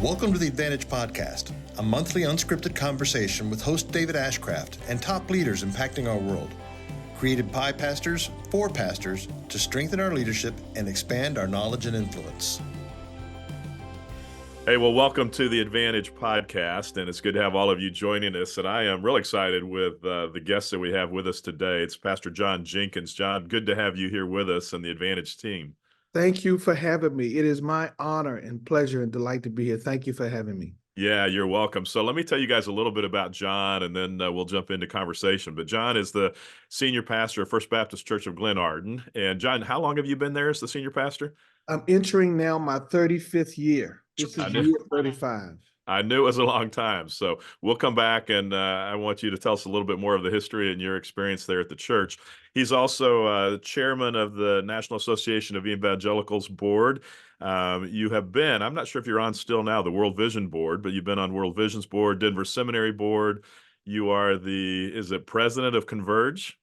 Welcome to the Advantage Podcast, a monthly unscripted conversation with host David Ashcraft and top leaders impacting our world. Created by pastors for pastors to strengthen our leadership and expand our knowledge and influence. Hey, well, welcome to the Advantage Podcast, and it's good to have all of you joining us. And I am really excited with the guests that we have with us today. It's Pastor John Jenkins. John, good to have you here with us and the Advantage team. Thank you for having me. It is my honor and pleasure and delight to be here. Thank you for having me. Yeah, you're welcome. So let me tell you guys a little bit about John, and then we'll jump into conversation. But John is the senior pastor of First Baptist Church of Glen Arden. And John, how long have you been there as the senior pastor? I'm entering now my 35th year. This is year 35. I knew it was a long time. So we'll come back, and I want you to tell us a little bit more of the history and your experience there at the church. He's also chairman of the National Association of Evangelicals Board. You have been, I'm not sure if you're on still now, the World Vision Board, but you've been on World Vision's board, Denver Seminary Board. You are is it president of Converge?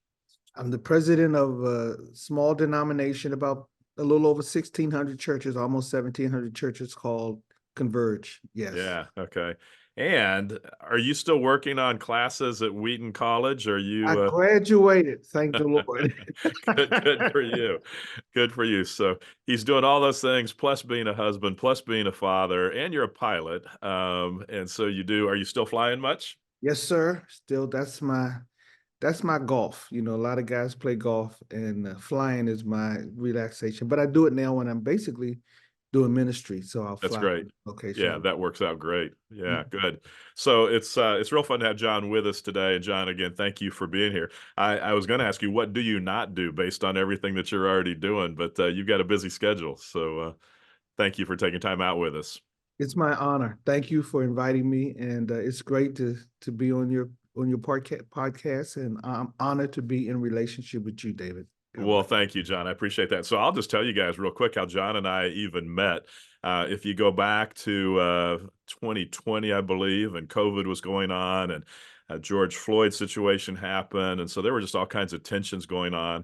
I'm the president of a small denomination, about a little over 1,600 churches, almost 1,700 churches, called Converge. Yes. Yeah. Okay. And are you still working on classes at Wheaton College? Are you? I graduated. Thank the Lord. Good for you. Good for you. So he's doing all those things, plus being a husband, plus being a father, and you're a pilot. And so you do. Are you still flying much? Yes, sir. Still, that's my golf. You know, a lot of guys play golf, and flying is my relaxation. But I do it now when I'm basically doing ministry, so I'll fly. That's great. Okay. Yeah, that works out great. Yeah, good. So it's real fun to have John with us today. And John, again, thank you for being here. I was going to ask you, what do you not do based on everything that you're already doing? But you've got a busy schedule, so thank you for taking time out with us. It's my honor. Thank you for inviting me, and it's great to be on your podcast, and I'm honored to be in relationship with you, David. Well, thank you, John. I appreciate that. So I'll just tell you guys real quick how John and I even met. If you go back to 2020, I believe, and COVID was going on, and George Floyd's situation happened. And so there were just all kinds of tensions going on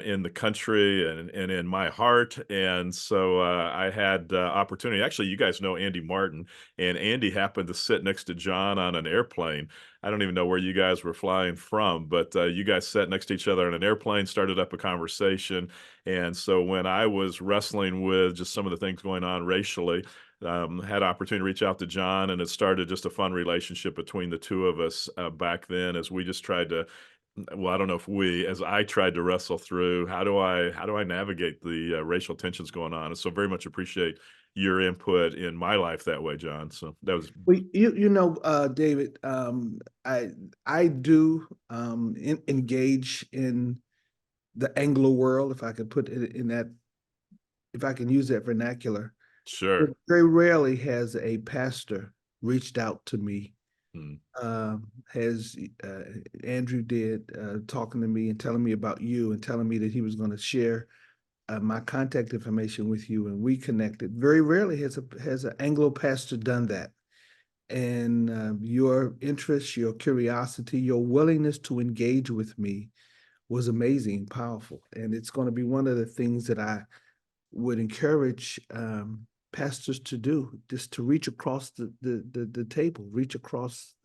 in the country and in my heart. And so I had opportunity. Actually, you guys know Andy Martin, and Andy happened to sit next to John on an airplane. I don't even know where you guys were flying from, but you guys sat next to each other on an airplane, started up a conversation. And so when I was wrestling with just some of the things going on racially, had opportunity to reach out to John, and it started just a fun relationship between the two of us back then as we just tried to, well, I don't know if as I tried to wrestle through how do I navigate the racial tensions going on. And so very much appreciate your input in my life that way, John. So that was. Well, David, I do engage in the Anglo world, if I could put it in that, if I can use that vernacular. Sure. But very rarely has a pastor reached out to me. As Andrew did, talking to me and telling me about you and telling me that he was going to share my contact information with you, and we connected. Very rarely has an Anglo pastor done that. And your interest, your curiosity, your willingness to engage with me was amazing and powerful. And it's going to be one of the things that I would encourage pastors to do, just to reach across the table, reach across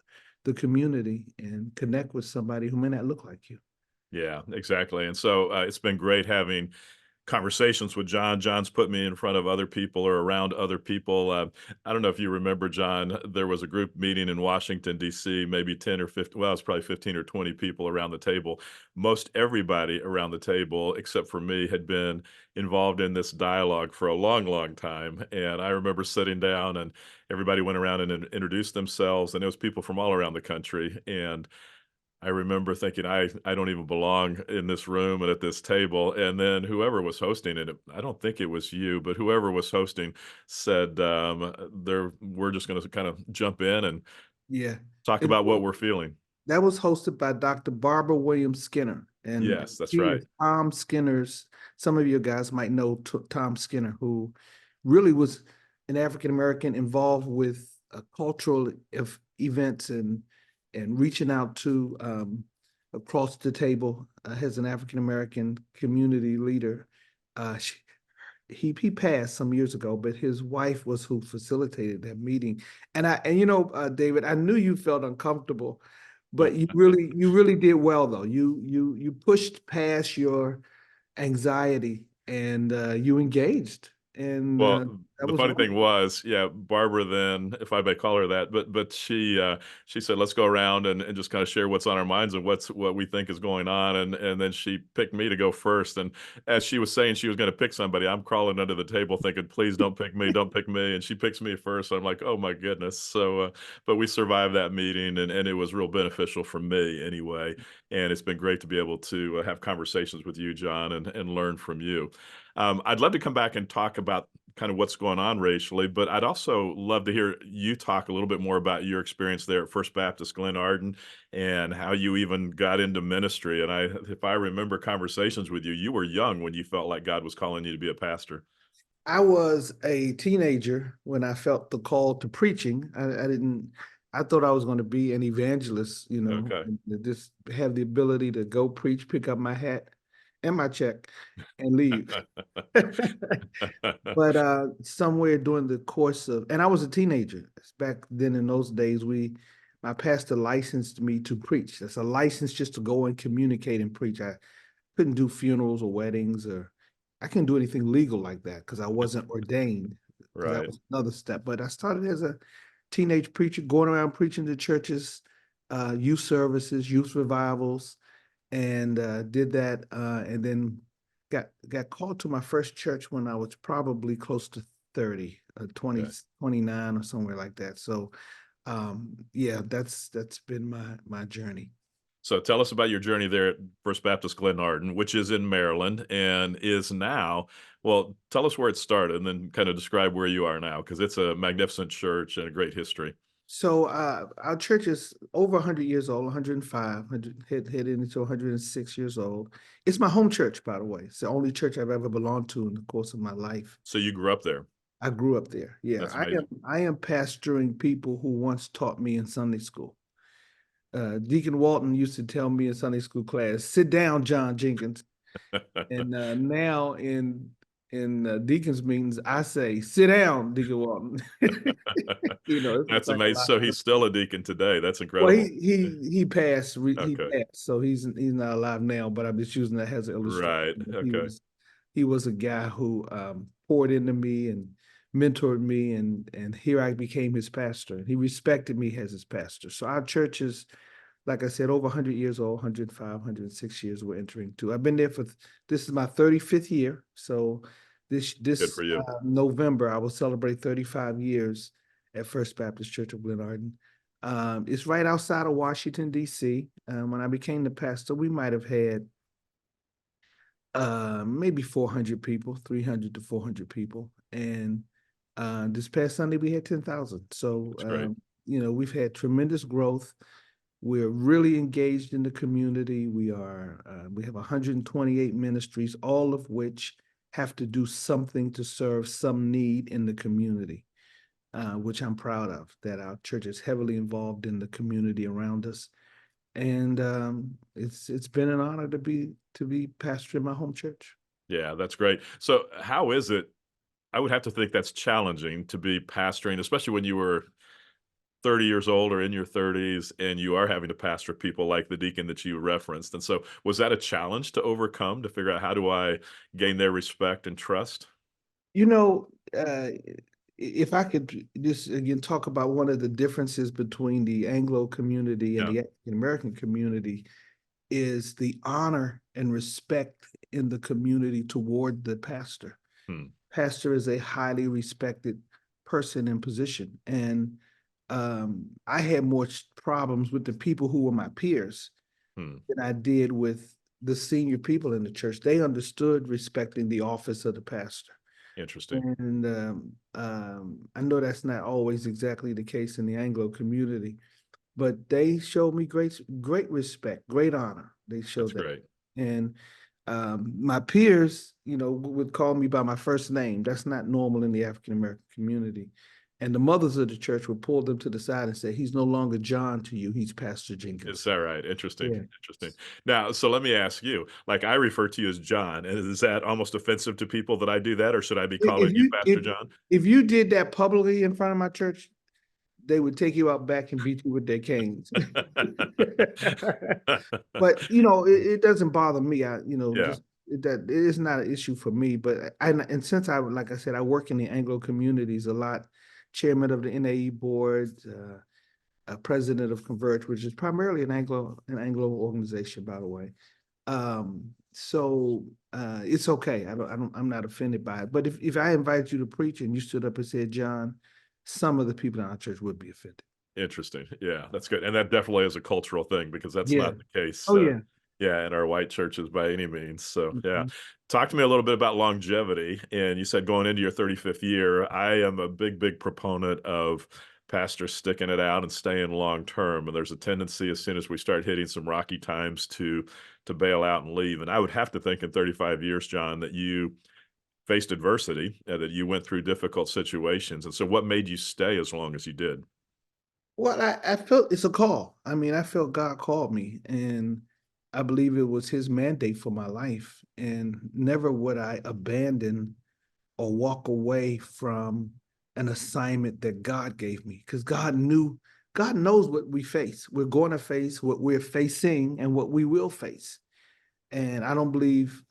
the community and connect with somebody who may not look like you. Yeah, exactly. And so it's been great having conversations with John. John's put me in front of other people or around other people. I don't know if you remember, John, there was a group meeting in Washington, D.C., maybe 10 or 15, well, it's probably 15 or 20 people around the table. Most everybody around the table, except for me, had been involved in this dialogue for a long, long time. And I remember sitting down and everybody went around and introduced themselves, and there was people from all around the country. And I remember thinking, I don't even belong in this room and at this table. And then whoever was hosting it, I don't think it was you, but whoever was hosting said, we're just going to kind of jump in and talk about what we're feeling. That was hosted by Dr. Barbara Williams Skinner. And yes, that's right. Tom Skinner's, some of you guys might know Tom Skinner, who really was an African-American involved with cultural events and reaching out to across the table as an African-American community leader. he passed some years ago, but his wife was who facilitated that meeting. And David, I knew you felt uncomfortable, but you really did well though. You pushed past your anxiety and you engaged, and Well, that the was funny thing wonderful. was, yeah, Barbara then, if I may call her that, but she said, let's go around and just kind of share what's on our minds and what we think is going on. And then she picked me to go first. And as she was saying she was going to pick somebody, I'm crawling under the table thinking, please don't pick me, don't pick me. And she picks me first. So I'm like, oh my goodness. So, but we survived that meeting and it was real beneficial for me anyway. And it's been great to be able to have conversations with you, John, and learn from you. I'd love to come back and talk about kind of what's going on racially, but I'd also love to hear you talk a little bit more about your experience there at First Baptist Glen Arden and how you even got into ministry. And if I remember conversations with you, you were young when you felt like God was calling you to be a pastor. I was a teenager when I felt the call to preaching. I thought I was going to be an evangelist, Okay. and just have the ability to go preach, pick up my hat and my check and leave. But somewhere during the course of, and I was a teenager back then. In those days, my pastor licensed me to preach. That's a license just to go and communicate and preach. I couldn't do funerals or weddings, or I couldn't do anything legal like that because I wasn't ordained, because that Right. was another step. But I started as a teenage preacher, going around preaching to churches, youth services, youth revivals, and did that, and then got called to my first church when I was probably close to 30, 20, Okay. 29 or somewhere like that. So yeah, that's been my journey. So tell us about your journey there at First Baptist Glen Arden, which is in Maryland and is now, well, tell us where it started and then kind of describe where you are now, because it's a magnificent church and a great history. So our church is over 100 years old, 105, headed into 106 years old. It's my home church, by the way. It's the only church I've ever belonged to in the course of my life. So you grew up there. I grew up there. Yeah, That's amazing. I am pastoring people who once taught me in Sunday school. Deacon Walton used to tell me in Sunday school class, "Sit down, John Jenkins." And now in deacons meetings, I say, "Sit down, Deacon Walton." It's That's like a amazing. lot So of. he's still a deacon today. That's Well, incredible. he passed. He Okay. passed, so he's not alive now. But I'm just using that as an illustration. Right. Okay. He was a guy who poured into me and mentored me, and here I became his pastor. He respected me as his pastor. So our church is, like I said, over 100 years old, 105, 106 years we're entering to. I've been there this is my 35th year. So Good this for you. November, I will celebrate 35 years at First Baptist Church of Glen Arden. It's right outside of Washington, D.C. When I became the pastor, we might have had maybe 400 people, 300 to 400 people. And this past Sunday, we had 10,000. So, That's great. we've had tremendous growth. We're really engaged in the community. We have 128 ministries, all of which have to do something to serve some need in the community, which I'm proud of, that our church is heavily involved in the community around us. And it's been an honor to be pastoring my home church. Yeah, that's great. So how is it? I would have to think that's challenging to be pastoring, especially when you were 30 years old or in your 30s and you are having to pastor people like the deacon that you referenced. And so was that a challenge to overcome, to figure out how do I gain their respect and trust? You know, if I could just again talk about one of the differences between the Anglo community and Yeah. the African American community, is the honor and respect in the community toward the pastor. Hmm. Pastor is a highly respected person in position. And I had more problems with the people who were my peers Hmm. than I did with the senior people in the church. They understood respecting the office of the pastor. Interesting. And I know that's not always exactly the case in the Anglo community, but they showed me great respect, great honor. They That's showed that. great. And my peers, would call me by my first name. That's not normal in the African American community. And the mothers of the church would pull them to the side and say, he's no longer John to you, he's Pastor Jenkins. Is that right? Interesting. Yeah. Interesting. Now, so let me ask you, like I refer to you as John, and is that almost offensive to people that I do that, or should I be calling you Pastor John? If you did that publicly in front of my church, they would take you out back and beat you with their canes. But it doesn't bother me. Yeah. That it is not an issue for me. But and since like I said, I work in the Anglo communities a lot, chairman of the NAE board, president of Converge, which is primarily an Anglo organization, by the way. So it's okay. I'm not offended by it. But if I invite you to preach and you stood up and said, John, some of the people in our church would be offended. Interesting. Yeah, that's good. And that definitely is a cultural thing, because that's Yeah. not the case. Oh, yeah. Yeah, in our white churches by any means. So yeah. Mhm. Talk to me a little bit about longevity. And you said going into your 35th year. I am a big proponent of pastors sticking it out and staying long term. And there's a tendency, as soon as we start hitting some rocky times, to bail out and leave. And I would have to think in 35 years, John, that you faced adversity, that you went through difficult situations. And so what made you stay as long as you did? Well, I felt it's a call. I mean, I felt God called me, and I believe it was his mandate for my life. And never would I abandon or walk away from an assignment that God gave me, because God knows what we face. We're going to face what we're facing and what we will face. And I don't believe,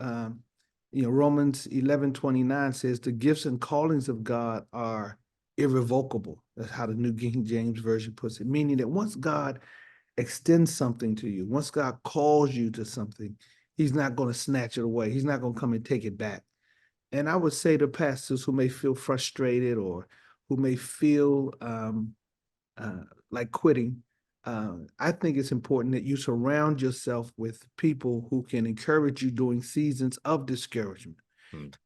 Romans 11:29 says the gifts and callings of God are irrevocable. That's how the New King James Version puts it, meaning that once God extends something to you, once God calls you to something, he's not going to snatch it away. He's not going to come and take it back. And I would say to pastors who may feel frustrated or who may feel like quitting, I think it's important that you surround yourself with people who can encourage you during seasons of discouragement.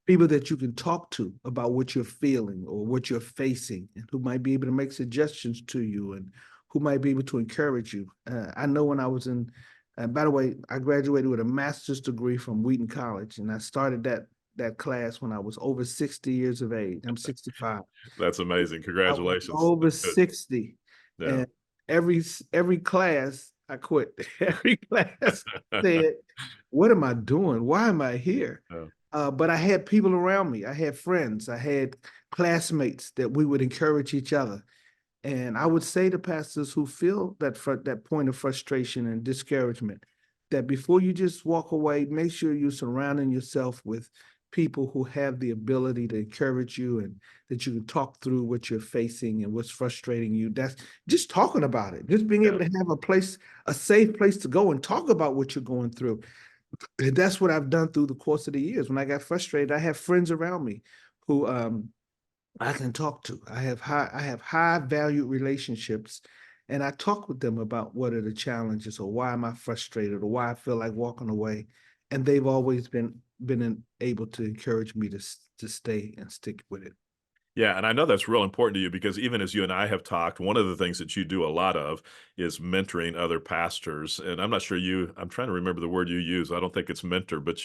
People that you can talk to about what you're feeling or what you're facing, and who might be able to make suggestions to you and who might be able to encourage you. I know when I was by the way, I graduated with a master's degree from Wheaton College, and I started that class when I was over 60 years of age. I'm 65. That's amazing. Congratulations. Over 60. Yeah. And every class I quit. Every class said, what am I doing? Why am I here? Oh. But I had people around me. I had friends. I had classmates that we would encourage each other. And I would say to pastors who feel that point of frustration and discouragement, that before you just walk away, make sure you're surrounding yourself with people who have the ability to encourage you, and that you can talk through what you're facing and what's frustrating you. That's just talking about it, just being able to have a safe place to go and talk about what you're going through. And that's what I've done through the course of the years. When I got frustrated, I have friends around me who I can talk to. I have high value relationships, and I talk with them about what are the challenges, or why am I frustrated, or why I feel like walking away. And they've always been able to encourage me to stay and stick with it. Yeah, and I know that's real important to you, because even as you and I have talked, one of the things that you do a lot of is mentoring other pastors. And I'm not sure I'm trying to remember the word you use. I don't think it's mentor, but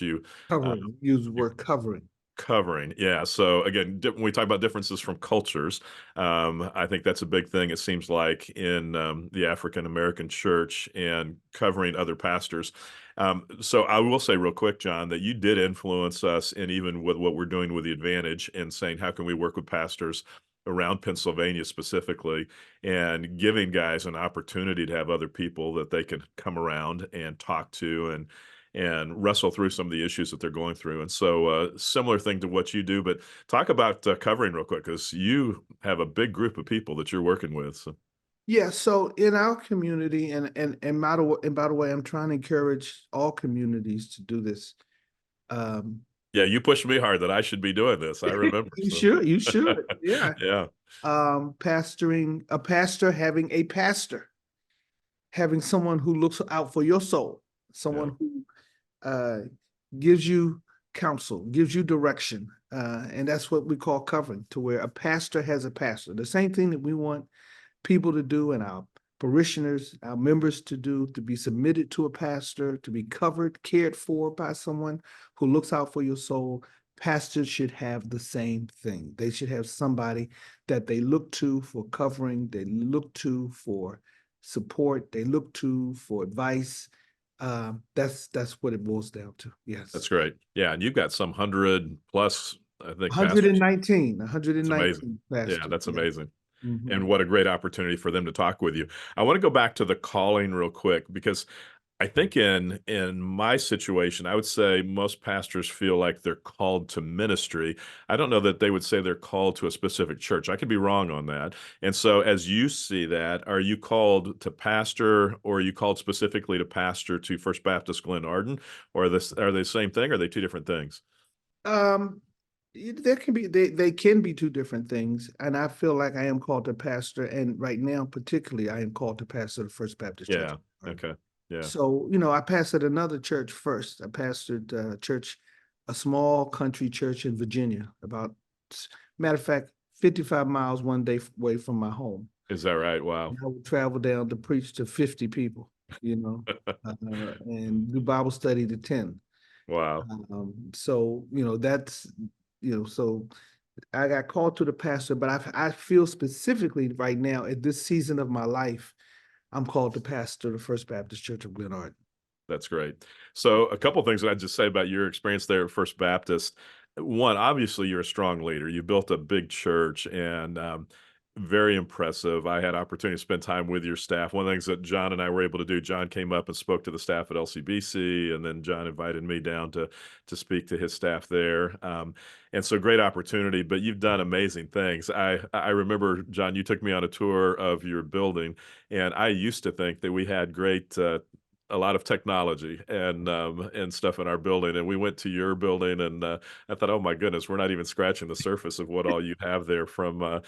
Covering, use the word covering. Covering. Yeah. So again, when we talk about differences from cultures, I think that's a big thing. It seems like in the African American church, and covering other pastors. So I will say real quick, John, that you did influence us, and even with what we're doing with the Advantage, and saying, how can we work with pastors around Pennsylvania specifically, and giving guys an opportunity to have other people that they can come around and talk to, and wrestle through some of the issues that they're going through. And so similar thing to what you do, but talk about covering real quick, because you have a big group of people that you're working with. So. Yeah, so in our community, and by the way, I'm trying to encourage all communities to do this. Yeah, you pushed me hard that I should be doing this. I remember. You should. Yeah. Yeah. Pastoring, a pastor having a pastor, having someone who looks out for your soul, someone who gives you counsel, gives you direction. And that's what we call covering, to where a pastor has a pastor. The same thing that we want people to do, and our parishioners, our members to do, to be submitted to a pastor, to be covered, cared for by someone who looks out for your soul. pastors should have the same thing. They should have somebody that they look to for covering, they look to for support, they look to for advice. That's what it boils down to. That's Yes. great. Yeah, and you've got some 100 plus, I think, pastors. 119, It's amazing. 119 Yeah, pastors. that's Yes. amazing. Mhm. And what a great opportunity for them to talk with you. I want to go back to the calling real quick because I think in my situation, I would say most pastors feel like they're called to ministry. I don't know that they would say they're called to a specific church. I could be wrong on that. And so as you see that, are you called to pastor, or are you called specifically to pastor to First Baptist Glen Arden, or are they the same thing, or are they two different things? Um, there can be they can be two different things, and I feel like I am called to pastor, and right now particularly I am called to pastor the First Baptist Church. Yeah. Okay. Yeah. So, I pastored another church first. I pastored a church, a small country church in Virginia, about, matter of fact, 55 miles one day away from my home. Is that right? Wow. And I would travel down to preach to 50 people, and do Bible study to 10. Wow. So, so I got called to the pastor, but I feel specifically right now at this season of my life, I'm called to pastor the First Baptist Church of Glen Arden. That's great. So a couple of things that I'd just say about your experience there at First Baptist. One, obviously you're a strong leader. You built a big church, and very impressive. I had opportunity to spend time with your staff. One of the things that John and I were able to do, John came up and spoke to the staff at LCBC, and then John invited me down to speak to his staff there. And so great opportunity, but you've done amazing things. I remember, John, you took me on a tour of your building, and I used to think that we had great a lot of technology and stuff in our building, and we went to your building, and I thought, oh my goodness, we're not even scratching the surface of what all you have there from a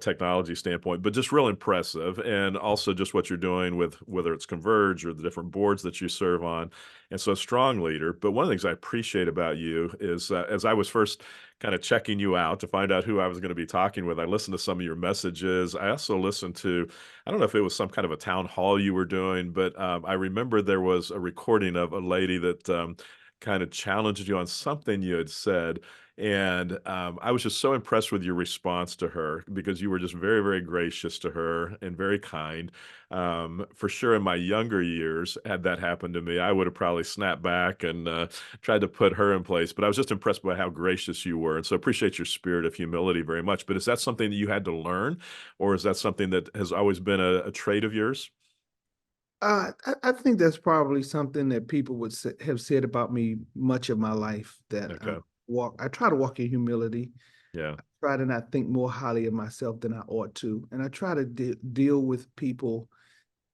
technology standpoint. But just real impressive, and also just what you're doing with whether it's Converge or the different boards that you serve on, and so a strong leader. But one of the things I appreciate about you is as I was first kind of checking you out to find out who I was going to be talking with, I listened to some of your messages. I also listened to, I don't know if it was some kind of a town hall you were doing, but I remember there was a recording of a lady that kind of challenged you on something you had said. And I was just so impressed with your response to her, because you were just very, very gracious to her and very kind. For sure, in my younger years, had that happened to me, I would have probably snapped back and tried to put her in place. But I was just impressed by how gracious you were. And so appreciate your spirit of humility very much. But is that something that you had to learn, or is that something that has always been a trait of yours? I think that's probably something that people would have said about me much of my life, that Okay. I try to walk in humility. Yeah. I try to not think more highly of myself than I ought to. And I try to deal with people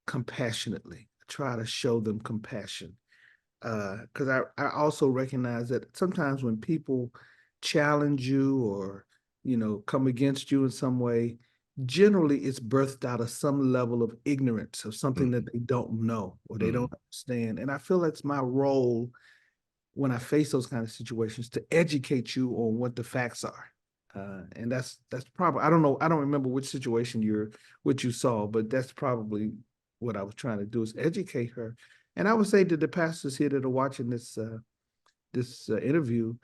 compassionately. I try to show them compassion. Because I also recognize that sometimes when people challenge you or, come against you in some way, generally it's birthed out of some level of ignorance of something that Mhm. they don't know or they Mhm. don't understand. And I feel that's my role when I face those kind of situations, to educate you on what the facts are. And that's probably, I don't know, I don't remember which situation what you saw, but that's probably what I was trying to do, is educate her. And I would say to the pastors here that are watching this interview,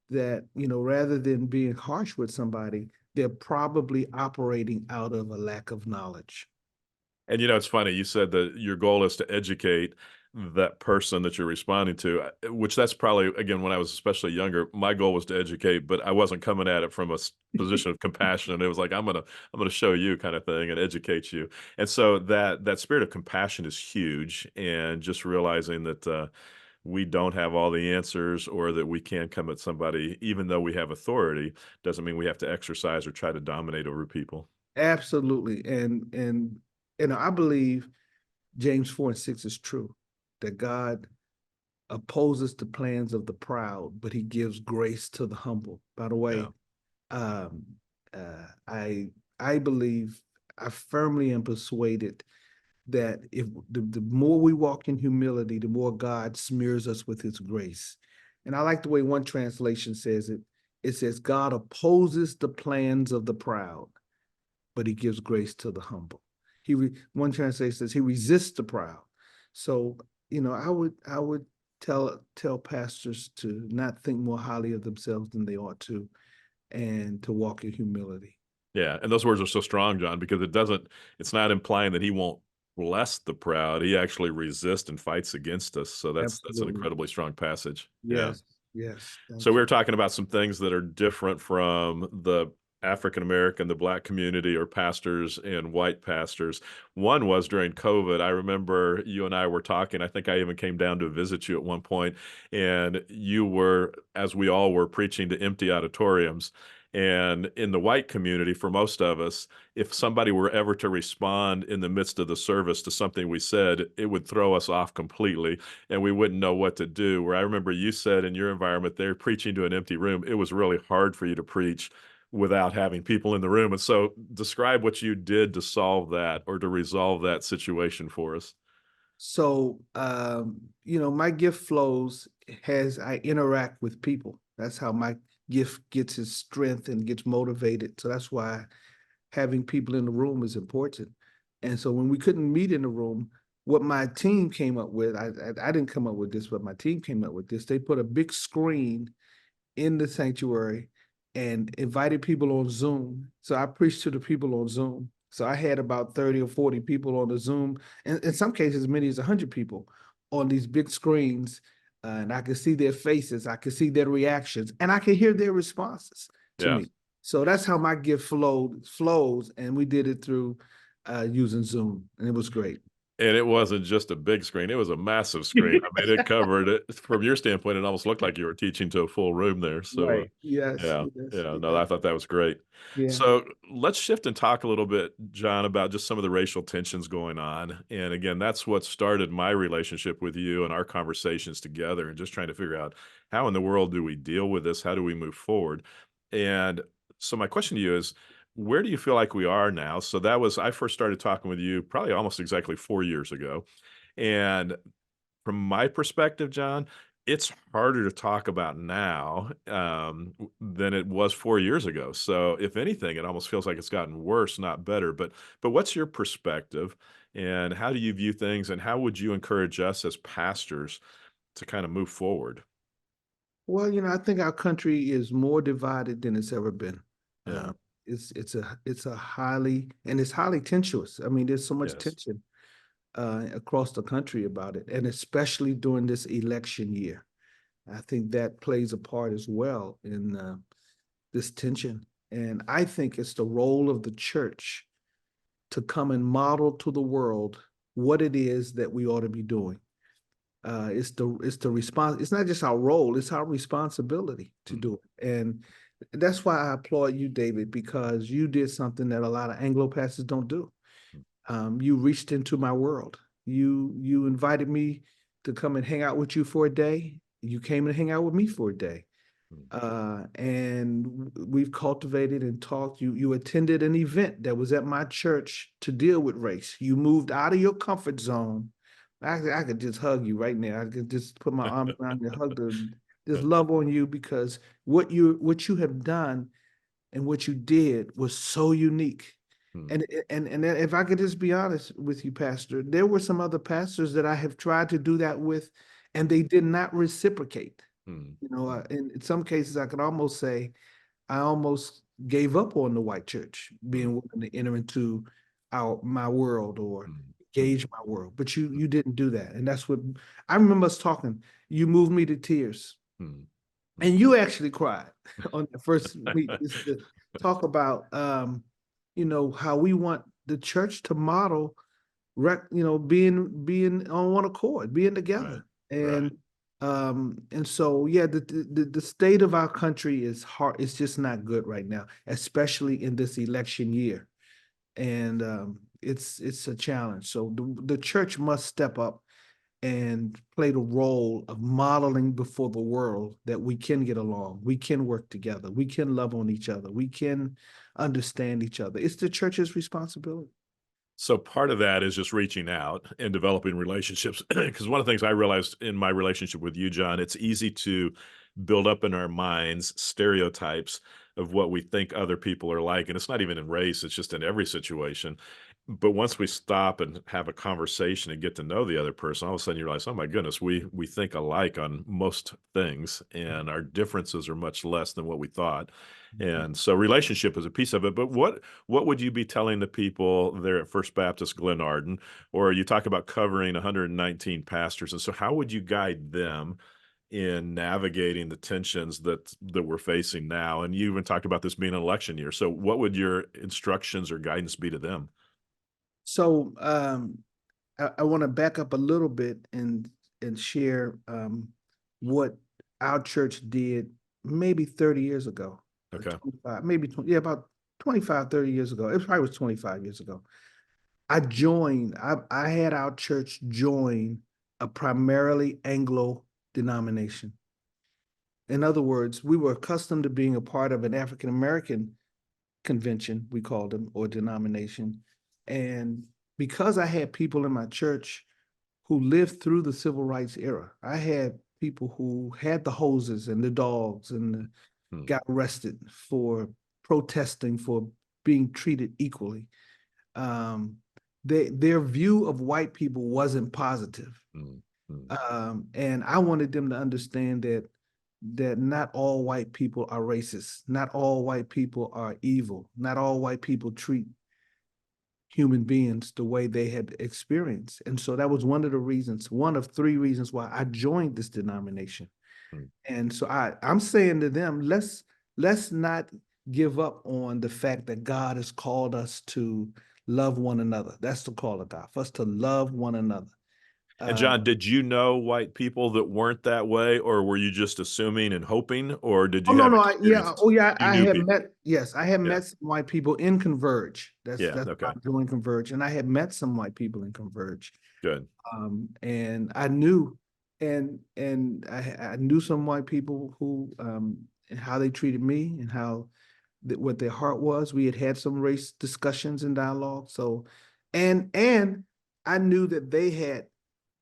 that rather than being harsh with somebody, they're probably operating out of a lack of knowledge. And it's funny, you said that your goal is to educate that person that you're responding to, which that's probably, again, when I was especially younger, my goal was to educate, but I wasn't coming at it from a position of compassion. It was like, I'm gonna show you, kind of thing, and educate you. And so that spirit of compassion is huge, and just realizing that we don't have all the answers, or that we can come at somebody, even though we have authority, doesn't mean we have to exercise or try to dominate over people. Absolutely. And I believe James 4:6 is true, that God opposes the plans of the proud, but he gives grace to the humble. By the Yeah. way, um, I believe, I firmly am persuaded that if the more we walk in humility, the more God smears us with his grace. And I like the way one translation says it. It says, God opposes the plans of the proud, but he gives grace to the humble. One translation says he resists the proud. So, I would tell pastors to not think more highly of themselves than they ought to, and to walk in humility. Yeah, and those words are so strong, John, because it's not implying that he won't bless the proud. He actually resists and fights against us. So that's an Absolutely. incredibly strong passage. Yeah. Yes. Yes. So Thank we you. were talking about some things that are different from the African American, the Black community, or pastors and white pastors. One was during COVID. I remember you and I were talking. I think I even came down to visit you at one point, and you were, as we all were, preaching to empty auditoriums. And in the white community, for most of us, if somebody were ever to respond in the midst of the service to something we said, it would throw us off completely and we wouldn't know what to do. Where I remember you said in your environment there, preaching to an empty room, it was really hard for you to preach without having people in the room. And so describe what you did to solve that or to resolve that situation for us. So, my gift flows as I interact with people. That's how my gift gets its strength and gets motivated. So that's why having people in the room is important. And so when we couldn't meet in the room, what my team came up with, I didn't come up with this, but my team came up with this. They put a big screen in the sanctuary and invited people on Zoom. So I preached to the people on Zoom. So I had about 30 or 40 people on the Zoom, and in some cases, as many as 100 people on these big screens. And I could see their faces, I could see their reactions, and I could hear their responses to Yeah. me. So that's how my gift flows, and we did it through using Zoom, and it was great. And it wasn't just a big screen, it was a massive screen. I mean, it covered it from your standpoint, it almost looked like you were teaching to a full room there. So, Right. Yes. yeah, Yes. yeah, no, Yes. I thought that was great. Yeah. So let's shift and talk a little bit, John, about just some of the racial tensions going on. And again, that's what started my relationship with you and our conversations together and just trying to figure out how in the world do we deal with this? How do we move forward? And so my question to you is, where do you feel like we are now? So I first started talking with you probably almost exactly 4 years ago. And from my perspective, John, it's harder to talk about now than it was 4 years ago. So if anything, it almost feels like it's gotten worse, not better. But what's your perspective and how do you view things and how would you encourage us as pastors to kind of move forward? Well, I think our country is more divided than it's ever been. Yeah. Uh, it's highly tensuous. I mean, there's so much Yes. tension across the country about it, and especially during this election year. I think that plays a part as well in this tension. And I think it's the role of the church to come and model to the world what it is that we ought to be doing. It's the response. It's not just our role; it's our responsibility to Mm. do it. And that's why I applaud you, David, because you did something that a lot of Anglo pastors don't do. You reached into my world. You invited me to come and hang out with you for a day. You came and hang out with me for a day. Mm. And we've cultivated and talked. You attended an event that was at my church to deal with race. You moved out of your comfort zone. I could just hug you right now. I could just put my arms around you, just love on you, because what you have done and what you did was so unique. Mm. And if I could just be honest with you, Pastor, there were some other pastors that I have tried to do that with, and they did not reciprocate. Mm. In some cases, I could almost say I almost gave up on the white church being Mm. willing to enter into my world or Mm. engage my world. But you didn't do that, and that's what I remember us talking. You moved me to tears, Mm. and you actually cried on the first meet. Just to talk about how we want the church to model being on one accord, being Right. together. Right. And so yeah, the state of our country is hard. It's just not good right now, especially in this election year. And it's a challenge. So the church must step up and play the role of modeling before the world that we can get along, we can work together, we can love on each other, we can understand each other. It's the church's responsibility. So part of that is just reaching out and developing relationships. Because one of the things I realized in my relationship with you, John, it's easy to build up in our minds stereotypes of what we think other people are like. And it's not even in race, it's just in every situation. But once we stop and have a conversation and get to know the other person, all of a sudden you realize, oh my goodness, we think alike on most things, and our differences are much less than what we thought. And so relationship is a piece of it. But what would you be telling the people there at First Baptist Glenarden? Or you talk about covering 119 pastors, and so how would you guide them in navigating the tensions that we're facing now? And you even talked about this being an election year. So what would your instructions or guidance be to them? So I want to back up a little bit and share what our church did maybe 30 years ago. Okay. 25, maybe 20, yeah, about 25, 30 years ago. It probably was 25 years ago. I had our church join a primarily Anglo denomination. In other words, we were accustomed to being a part of an African American convention, we called them, or denomination. And because I had people in my church who lived through the civil rights era, I had people who had the hoses and the dogs and got arrested for protesting for being treated equally. Their view of white people wasn't positive. And I wanted them to understand that not all white people are racist. Not all white people are evil. Not all white people treat human beings the way they had experienced. And so that was one of the reasons, one of three reasons why I joined this denomination. And so I'm saying to them, let's not give up on the fact that God has called us to love one another. That's the call of God, for us to love one another. And John, did you know white people that weren't that way, or were you just assuming and hoping, or did Oh you no, have no, experiences? You I knew had people. met, yes, I had Yeah. met some white people in Converge. That's Yeah. Okay. I'm doing Converge, and I had met some white people in Converge. Good. And I knew, and I knew some white people who and how they treated me and how what their heart was. We had some race discussions and dialogue. So, and I knew that they had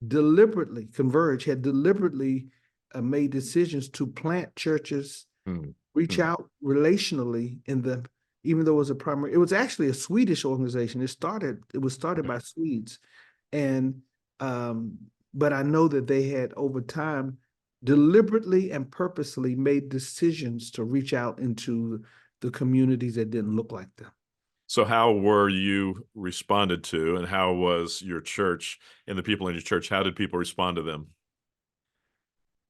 deliberately, Converge had deliberately made decisions to plant churches, reach out relationally in the, even though it was a primary, it was actually a Swedish organization. It was started by Swedes. And but I know that they had over time deliberately and purposely made decisions to reach out into the communities that didn't look like them. So how were you responded to, and how was your church and the people in your church? How did people respond to them?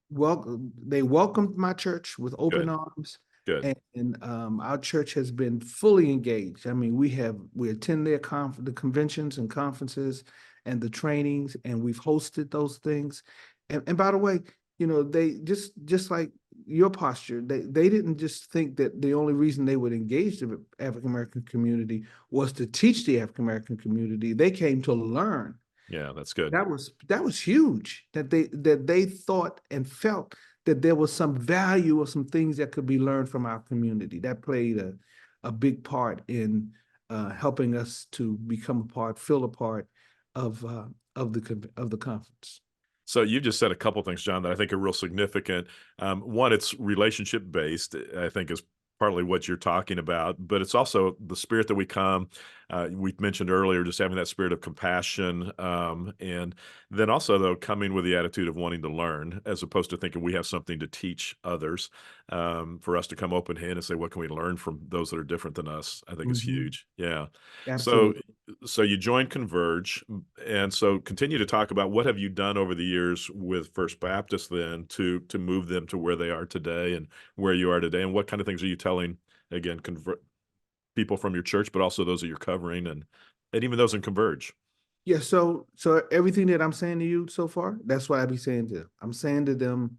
Well, they welcomed my church with open Good. arms. Good. And our church has been fully engaged. I mean, we attend the conventions and conferences and the trainings, and we've hosted those things. And by the way, you know, they just like your posture, they didn't just think that the only reason they would engage the African American community was to teach the African American community. They came to learn. Yeah, that's good. That was huge, that they thought and felt that there was some value or some things that could be learned from our community. That played a big part in helping us to become a part, feel a part of the conference. So you just said a couple things, John, that I think are real significant. One, it's relationship based, I think is partly what you're talking about, but it's also the spirit that we come. We mentioned earlier, just having that spirit of compassion. And then also, though, coming with the attitude of wanting to learn, as opposed to thinking we have something to teach others. For us to come open hand and say, what can we learn from those that are different than us, I think is huge. Yeah. So, Absolutely. so you joined Converge, and so continue to talk about what have you done over the years with First Baptist then to move them to where they are today and where you are today, and what kind of things are you telling, again, people from your church, but also those that you're covering, and even those in Converge. Yeah, so everything that I'm saying to you so far, that's what I be saying to them. I'm saying to them,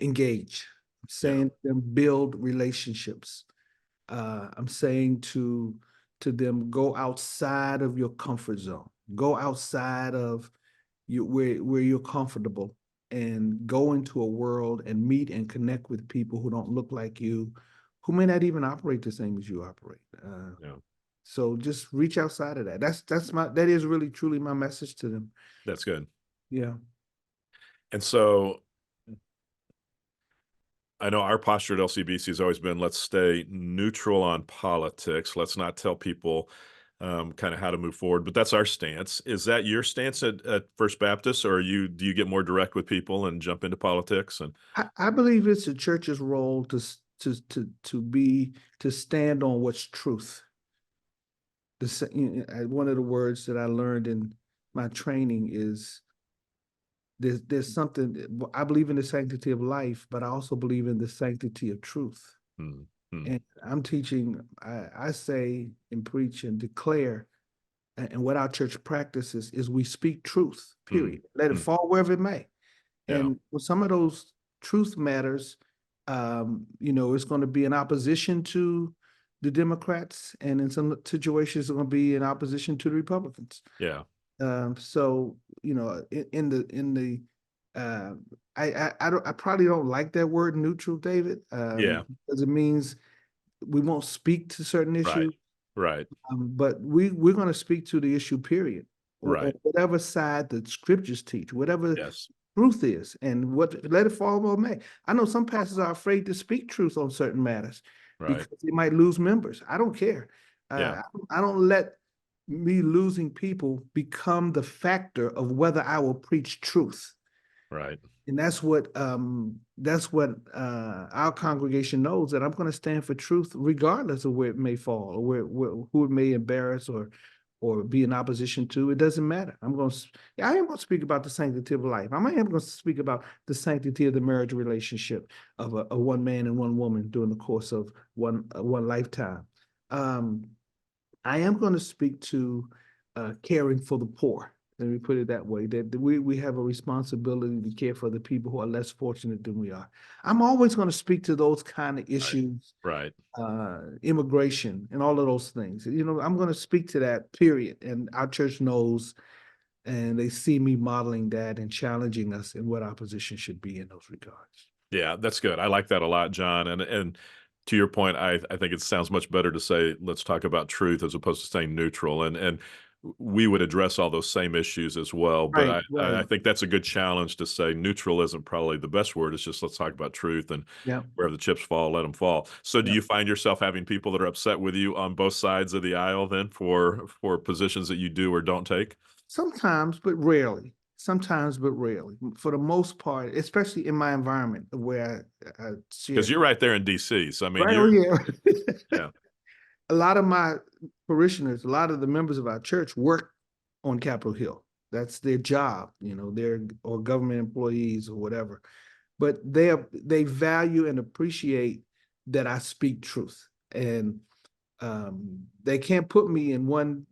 engage. I'm saying to them, build relationships. I'm saying to them, go outside of your comfort zone. Go outside of where you're comfortable, and go into a world and meet and connect with people who don't look like you, who may not even operate the same as you operate. Yeah, So just reach outside of that. That is really truly my message to them. that's good. Yeah. And so I know our posture at LCBC has always been, let's stay neutral on politics. Let's not tell people kind of how to move forward, but that's our stance. Is that your stance at First Baptist, or do you get more direct with people and jump into politics? And I believe it's the church's role to stand on what's truth. One of the words that I learned in my training is there's something. I believe in the sanctity of life, but I also believe in the sanctity of truth. hmm, hmm, And I'm teaching. I say and preach and declare, and what our church practices is we speak truth. hmm, Period. Let it hmm, fall wherever it may. yeah, And with some of those truth matters, it's going to be in opposition to the Democrats, and in some situations, it's going to be in opposition to the Republicans. yeah, So in the uh, I probably don't like that word neutral, David, yeah, because it means we won't speak to certain right, issues, right, but we're going to speak to the issue, period, or right, whatever side the scriptures teach, whatever yes, truth is, and let it fall where it may. I know some pastors are afraid to speak truth on certain matters right, because they might lose members. I don't care. yeah, I don't let me losing people become the factor of whether I will preach truth. right, And that's what our congregation knows, that I'm going to stand for truth regardless of where it may fall, or who it may embarrass or be in opposition to. It doesn't matter. I am going to speak about the sanctity of life. I am going to speak about the sanctity of the marriage relationship of a one man and one woman during the course of one lifetime. I am going to speak to caring for the poor. Let me put it that way, that we have a responsibility to care for the people who are less fortunate than we are. I'm always going to speak to those kind of issues, right. immigration and all of those things. I'm going to speak to that, period. And our church knows, and they see me modeling that and challenging us in what our position should be in those regards. Yeah, that's good. I like that a lot, John. And to your point, I think it sounds much better to say let's talk about truth as opposed to staying neutral. And we would address all those same issues as well. But Right, I right. think that's a good challenge to say neutral isn't probably the best word. It's just let's talk about truth, and Yeah, wherever the chips fall, let them fall. So do yeah. you find yourself having people that are upset with you on both sides of the aisle then for positions that you do or don't take? Sometimes, but rarely. Sometimes, but rarely. For the most part, especially in my environment where I Because share. you're right there in DC. So I mean Right, oh you're yeah. yeah. A lot of my parishioners, a lot of the members of our church work on Capitol Hill. That's their job, they're or government employees or whatever. But they value and appreciate that I speak truth. And they can't put me in one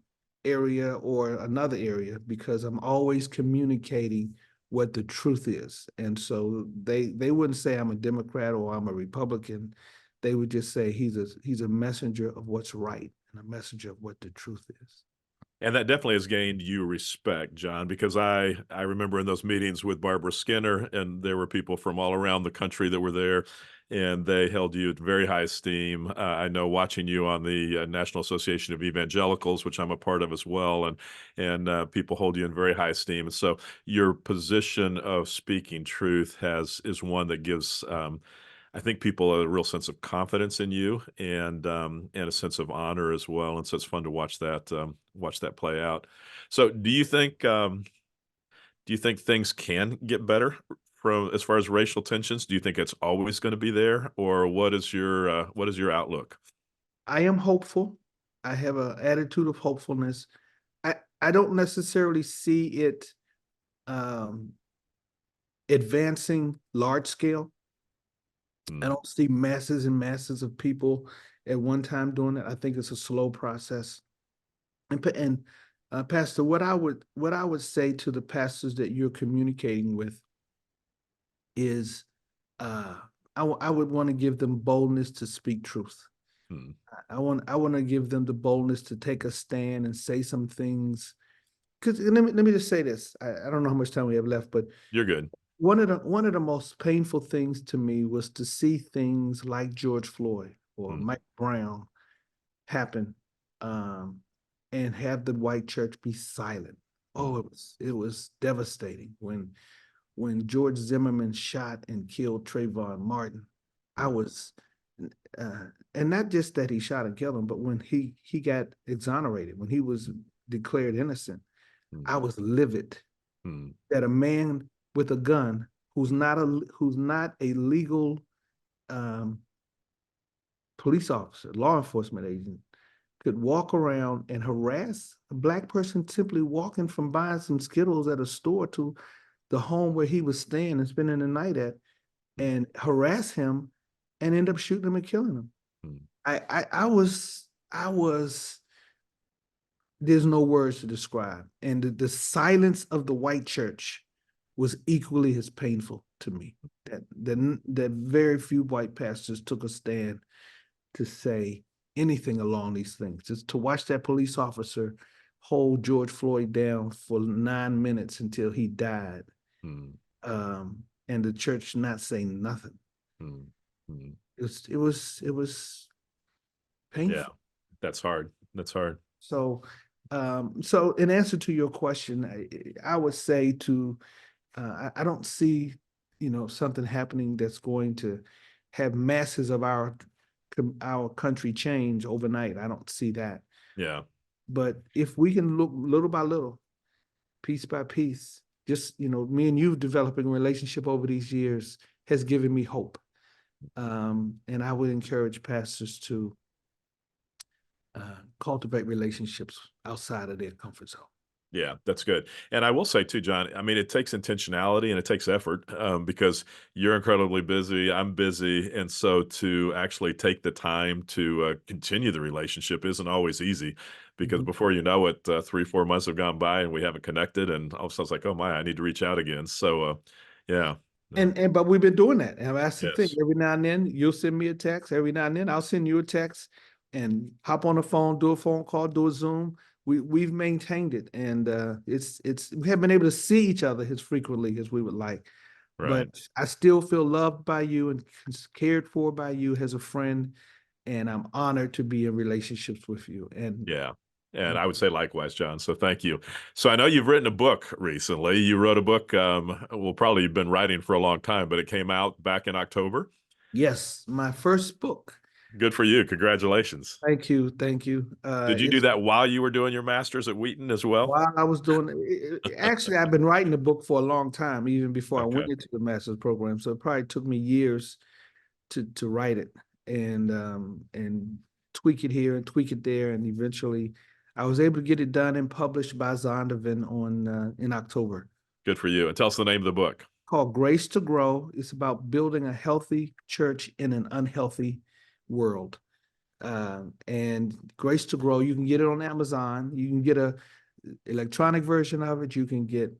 area or another area because I'm always communicating what the truth is. And so they wouldn't say I'm a Democrat or I'm a Republican. They would just say he's a messenger of what's right and a messenger of what the truth is. And that definitely has gained you respect, John, because I remember in those meetings with Barbara Skinner, and there were people from all around the country that were there, and they held you in very high esteem. I know watching you on the National Association of Evangelicals, which I'm a part of as well, and people hold you in very high esteem. And so your position of speaking truth is one that gives I think people a real sense of confidence in you and a sense of honor as well. And so it's fun to watch that play out. So do you think things can get better from as far as racial tensions? Do you think it's always going to be there, or what is your outlook? I am hopeful. I have an attitude of hopefulness. I don't necessarily see it um, advancing large scale. I Mm, don't see masses and masses of people at one time doing it. I think it's a slow process. And Pastor, what I would say to the pastors that you're communicating with is, uh, I would want to give them boldness to speak truth. mm. I want to give them the boldness to take a stand and say some things. Because let me just say this. I don't know how much time we have left, but You're good. one of the most painful things to me was to see things like George Floyd or Mm, Mike Brown happen, um, and have the white church be silent. mm, Oh, it was devastating when George Zimmerman shot and killed Trayvon Martin. I was, and not just that he shot and killed him, but when he got exonerated, when he was declared innocent, I was livid that a man with a gun who's not a legal police officer, law enforcement agent, could walk around and harass a Black person simply walking from buying some Skittles at a store to the home where he was staying and spending the night at, and harass him and end up shooting him and killing him. I was, there's no words to describe. And the silence of the white church was equally as painful to me. That very few white pastors took a stand to say anything along these things. Just to watch that police officer hold George Floyd down for 9 minutes until he died, and the church not saying nothing. It was painful. Yeah, that's hard. That's hard. So, so in answer to your question, I would say I don't see, something happening that's going to have masses of our country change overnight. I don't see that. Yeah. But if we can look little by little, piece by piece, just, me and you developing a relationship over these years has given me hope. And I would encourage pastors to cultivate relationships outside of their comfort zone. Yeah, that's good. And I will say too, John, I mean, it takes intentionality and it takes effort because you're incredibly busy. I'm busy. And so to actually take the time to continue the relationship isn't always easy because before you know it, 3-4 months have gone by and we haven't connected. And all of a sudden it's like, oh my, I need to reach out again. So yeah. But we've been doing that. And that's the thing. Yes. Every now and then you'll send me a text. Every now and then I'll send you a text and hop on the phone, do a phone call, do a Zoom. We've maintained it, and we haven't been able to see each other as frequently as we would like. Right. But I still feel loved by you and cared for by you as a friend, and I'm honored to be in relationships with you. And yeah. And I would say likewise, John. So thank you. So I know you've written a book recently. You wrote a book, well, probably you've been writing for a long time, but it came out back in October. Yes, my first book. Good for you. Congratulations. Thank you. Thank you. Did you do that while you were doing your master's at Wheaton as well? While I was doing it, actually, I've been writing the book for a long time, even before I went into the master's program. So it probably took me years to write it and tweak it here and tweak it there, and eventually I was able to get it done and published by Zondervan in October. Good for you. And tell us the name of the book. Called Grace to Grow. It's about building a healthy church in an unhealthy world. And Grace to Grow, you can get it on Amazon. You can get a electronic version of it. You can get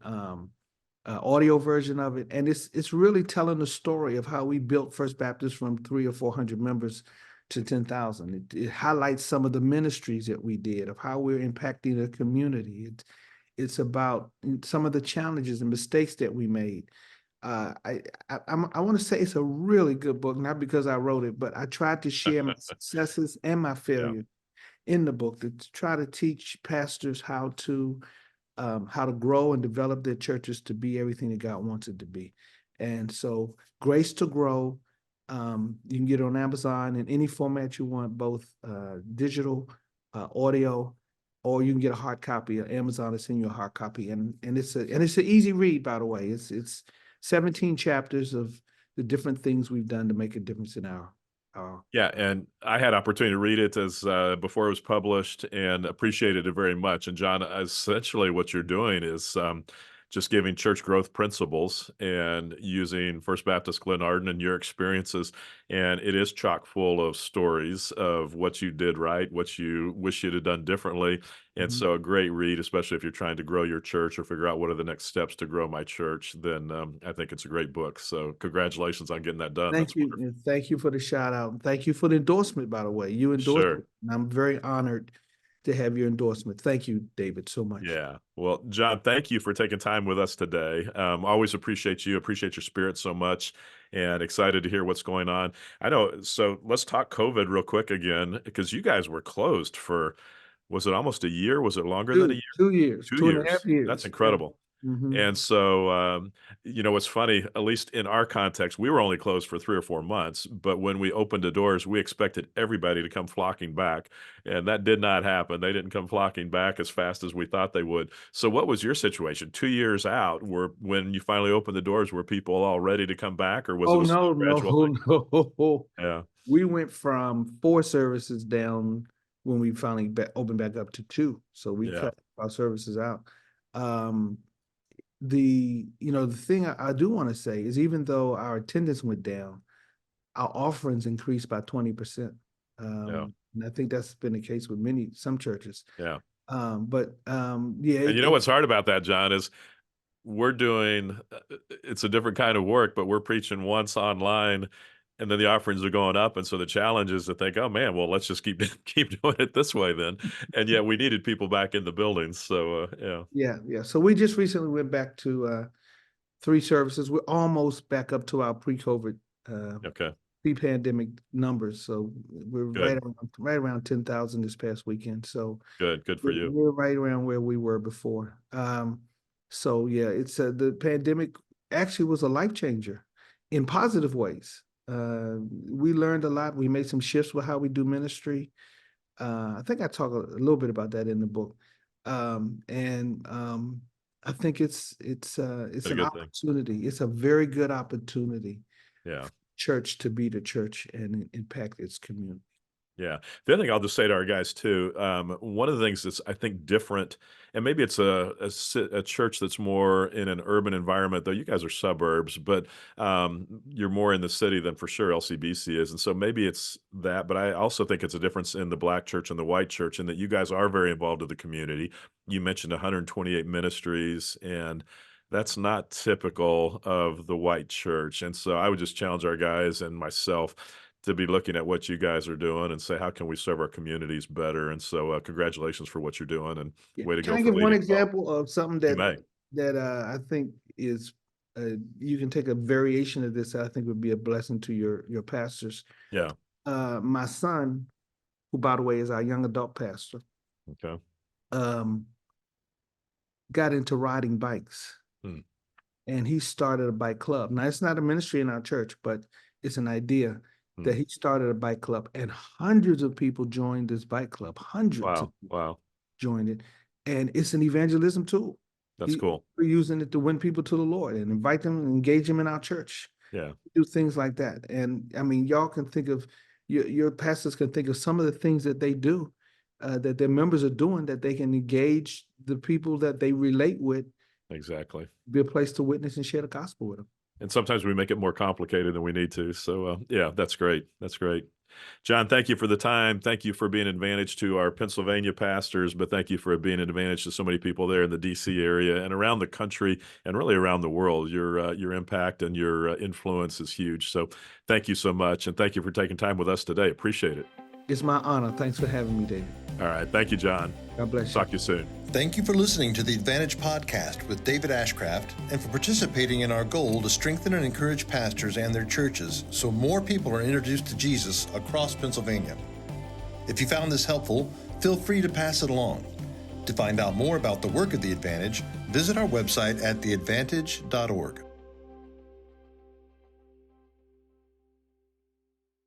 audio version of it. And it's really telling the story of how we built First Baptist from 300 or 400 members to 10,000. It highlights some of the ministries that we did, of how we're impacting the community. It's about some of the challenges and mistakes that we made. I want to say it's a really good book, not because I wrote it, but I tried to share my successes and my failure in the book to try to teach pastors how to grow and develop their churches to be everything that God wants it to be. And so Grace to Grow, you can get it on Amazon in any format you want, both digital, audio, or you can get a hard copy. Amazon will send you a hard copy, and it's an easy read, by the way. It's 17 chapters of the different things we've done to make a difference in our. Yeah, and I had opportunity to read it as before it was published and appreciated it very much. And John, essentially what you're doing is just giving church growth principles and using First Baptist Glenarden and your experiences. And it is chock full of stories of what you did right, what you wish you'd have done differently. And so a great read, especially if you're trying to grow your church or figure out what are the next steps to grow my church, then I think it's a great book. So congratulations on getting that done. Thank you. And thank you for the shout out. Thank you for the endorsement, by the way. You endorsed it, and I'm very honored to have your endorsement. Thank you, David, so much. Yeah. Well, John, thank you for taking time with us today. Always appreciate you, appreciate your spirit so much, and excited to hear what's going on. I know. So let's talk COVID real quick again, because you guys were closed for, was it almost a year? Was it longer than a year? 2 years, 2.5 years. That's incredible. Mhm. And so, it's funny, at least in our context, we were only closed for 3 or 4 months, but when we opened the doors, we expected everybody to come flocking back, and that did not happen. They didn't come flocking back as fast as we thought they would. So what was your situation? 2 years out, when you finally opened the doors, were people all ready to come back, or was it Oh, a slow, no, gradual no, no. thing? Yeah, We went from 4 services down when we finally opened back up to 2. So we yeah, cut our services out. Um, the thing I do want to say is even though our attendance went down, our offerings increased by 20%. yeah, And I think that's been the case with some churches. yeah. Yeah, And you know what's hard about that, John, is we're doing it's a different kind of work, but we're preaching once online, and then the offerings are going up, and so the challenge is to think, oh man, well, let's just keep keep doing it this way then. And yet we needed people back in the buildings, so yeah. yeah. So we just recently went back to 3 services. We're almost back up to our pre-COVID, uh, Okay, pre-pandemic numbers. So we're good, right around 10,000 this past weekend. So good for you. we're right around where we were before. So yeah, it's the pandemic actually was a life changer in positive ways. We learned a lot. We made some shifts with how we do ministry. I think I talk a little bit about that in the book. And I think it's A an good thing. opportunity. It's a very good opportunity Yeah. for church to be the church and impact its community. Yeah. The other thing I'll just say to our guys too, one of the things that's I think different, and maybe it's a church that's more in an urban environment, though you guys are suburbs, but you're more in the city than for sure LCBC is, and so maybe it's that. But I also think it's a difference in the Black church and the white church, in that you guys are very involved in the community. You mentioned 128 ministries, and that's not typical of the white church. And so I would just challenge our guys and myself to be looking at what you guys are doing and say, how can we serve our communities better? And so, congratulations for what you're doing, and Yeah. way to Can go I for give one leading well. example of something You may. that I think is you can take a variation of this that I think would be a blessing to your pastors. Yeah. My son, who by the way is our young adult pastor, Okay. um, got into riding bikes, Hmm. and he started a bike club. Now it's not a ministry in our church, but it's an idea that Hmm. he started a bike club, and hundreds of people joined this bike club. Hundreds of Wow. Wow. joined it, and it's an evangelism tool. That's cool. We're using it to win people to the Lord and invite them and engage them in our church. Yeah. Do things like that. And I mean, y'all can think of your pastors can think of some of the things that they do, that their members are doing, that they can engage the people that they relate with, Exactly. be a place to witness and share the gospel with them. And sometimes we make it more complicated than we need to. So, yeah, that's great. That's great. John, thank you for the time. Thank you for being an advantage to our Pennsylvania pastors, but thank you for being an advantage to so many people there in the DC area and around the country and really around the world. Your impact and your influence is huge. So thank you so much. And thank you for taking time with us today. Appreciate it. It's my honor. Thanks for having me, David. All right. Thank you, John. God bless you. Talk to you soon. Thank you for listening to the Advantage Podcast with David Ashcraft and for participating in our goal to strengthen and encourage pastors and their churches so more people are introduced to Jesus across Pennsylvania. If you found this helpful, feel free to pass it along. To find out more about the work of The Advantage, visit our website at theadvantage.org.